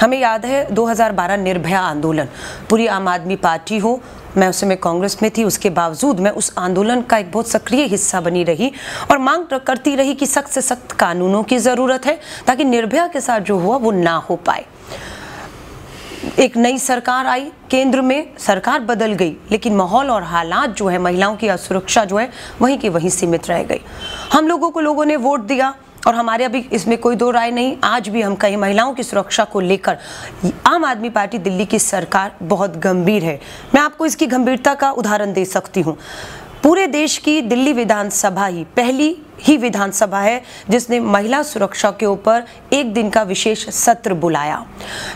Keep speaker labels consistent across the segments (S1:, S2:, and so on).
S1: हमें याद है 2012 निर्भया आंदोलन, पूरी आम आदमी पार्टी हो, मैं उस समय कांग्रेस में थी, उसके बावजूद मैं उस आंदोलन का एक बहुत सक्रिय हिस्सा बनी रही और मांग करती रही कि सख्त से सख्त कानूनों की ज़रूरत है ताकि निर्भया के साथ जो हुआ वो ना हो पाए। एक नई सरकार आई, केंद्र में सरकार बदल गई, लेकिन माहौल और हालात जो है, महिलाओं की असुरक्षा जो है वहीं की वहीं सीमित रह गई। हम लोगों ने वोट दिया और हमारे अभी इसमें कोई दो राय नहीं, आज भी हम कहीं महिलाओं की सुरक्षा को लेकर आम आदमी पार्टी दिल्ली की सरकार बहुत गंभीर है। मैं आपको इसकी गंभीरता का उदाहरण दे सकती हूँ। पूरे देश की दिल्ली विधानसभा ही पहली ही विधानसभा है जिसने महिला सुरक्षा के ऊपर एक दिन का विशेष सत्र बुलाया।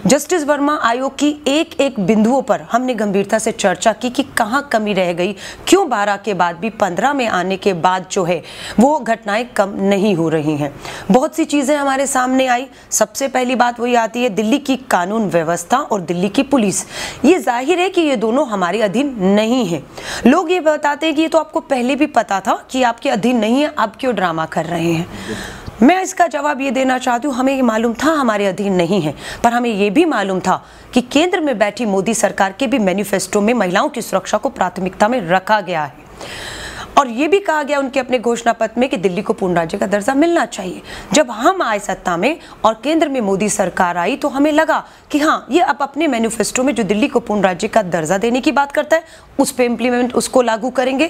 S1: जस्टिस वर्मा आयोग की एक एक बिंदुओं पर हमने गंभीरता से चर्चा की कि कहाँ कमी रह गई, क्यों 12 के बाद भी 15 में आने के बाद जो है वो घटनाएं कम नहीं हो रही हैं। बहुत सी चीज़ें हमारे सामने आई। सबसे पहली बात वही आती है दिल्ली की कानून व्यवस्था और दिल्ली की पुलिस। ये जाहिर है कि ये दोनों हमारे अधीन नहीं है। लोग ये बताते हैं कि ये तो आपको पहले भी पता था कि आपके अधीन नहीं है, आप क्यों ड्रामा कर रहे हैं। मैं इसका जवाब ये देना चाहती हूँ, हमें ये मालूम था हमारे अधीन नहीं है, पर हमें ये भी मालूम था कि केंद्र में बैठी मोदी सरकार के भी मैनिफेस्टो में महिलाओं की सुरक्षा को प्राथमिकता में रखा गया है और ये भी कहा गया उनके अपने घोषणा पत्र में कि दिल्ली को पूर्ण राज्य का दर्जा मिलना चाहिए। जब हम आए सत्ता में और केंद्र में मोदी सरकार आई तो हमें लगा कि हाँ, ये अब अपने मैनिफेस्टो में जो दिल्ली को पूर्ण राज्य का दर्जा देने की बात करता है उस पे इम्प्लीमेंट उसको लागू करेंगे।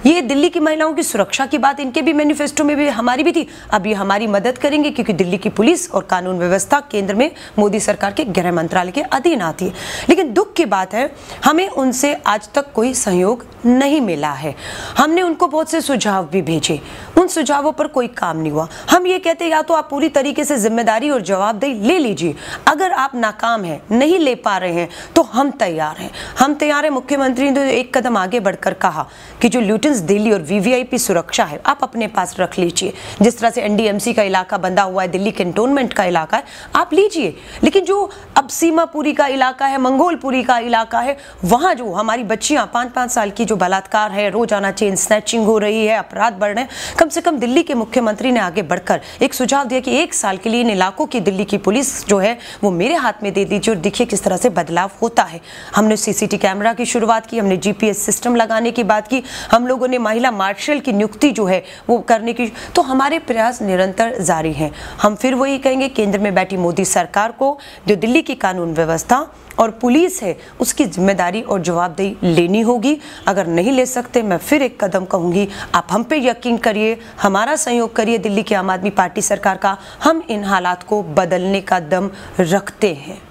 S1: ये दिल्ली की महिलाओं की सुरक्षा की बात इनके भी मैनिफेस्टो में भी हमारी भी थी, अब ये हमारी मदद करेंगे क्योंकि दिल्ली की पुलिस और कानून व्यवस्था केंद्र में मोदी सरकार के गृह मंत्रालय के अधीन आती है। लेकिन दुख की बात है हमें उनसे आज तक कोई सहयोग नहीं मिला है। हमने उनको बहुत से सुझाव भी भेजे, उन सुझावों पर कोई काम नहीं हुआ। हम ये कहते या तो आप पूरी तरीके से जिम्मेदारी और जवाबदेही ले लीजिए, अगर आप नाकाम हैं, नहीं ले पा रहे हैं तो हम तैयार हैं। हम तैयार हैं। मुख्यमंत्री ने एक कदम आगे बढ़कर कहा कि जो ल्यूटेंस दिल्ली और वीवीआईपी सुरक्षा है आप अपने पास रख लीजिए। जिस तरह से एनडीएमसी का इलाका बंधा हुआ है, दिल्ली कैंटोनमेंट का इलाका है, आप लीजिए। लेकिन जो अब सीमापुरी का इलाका है, मंगोलपुरी का इलाका है, वहां जो हमारी बच्चियां 5-5 साल की जो बलात्कार है, रोजाना चेन स्नैचिंग हो रही है, अपराध बढ़ रहे हैं, कम से कम दिल्ली के मुख्यमंत्री ने आगे बढ़कर एक सुझाव दिया कि 1 साल के लिए इन इलाकों की दिल्ली की पुलिस जो है वो मेरे हाथ में दे दीजिए और देखिए किस तरह से बदलाव होता है। हमने सीसीटीवी कैमरा की शुरुआत की, हमने जीपीएस सिस्टम लगाने की बात की, हम लोगों ने महिला मार्शल की नियुक्ति जो है वो करने की, तो हमारे प्रयास निरंतर जारी हैं। हम फिर वही कहेंगे केंद्र में बैठी मोदी सरकार को जो दिल्ली की कानून व्यवस्था और पुलिस है उसकी जिम्मेदारी और जवाबदेही लेनी होगी। अगर नहीं ले सकते, मैं फिर एक कदम कहूंगी, आप हम पे यकीन करिए, हमारा सहयोग करिए दिल्ली की आम आदमी पार्टी सरकार का। हम इन हालात को बदलने का दम रखते हैं।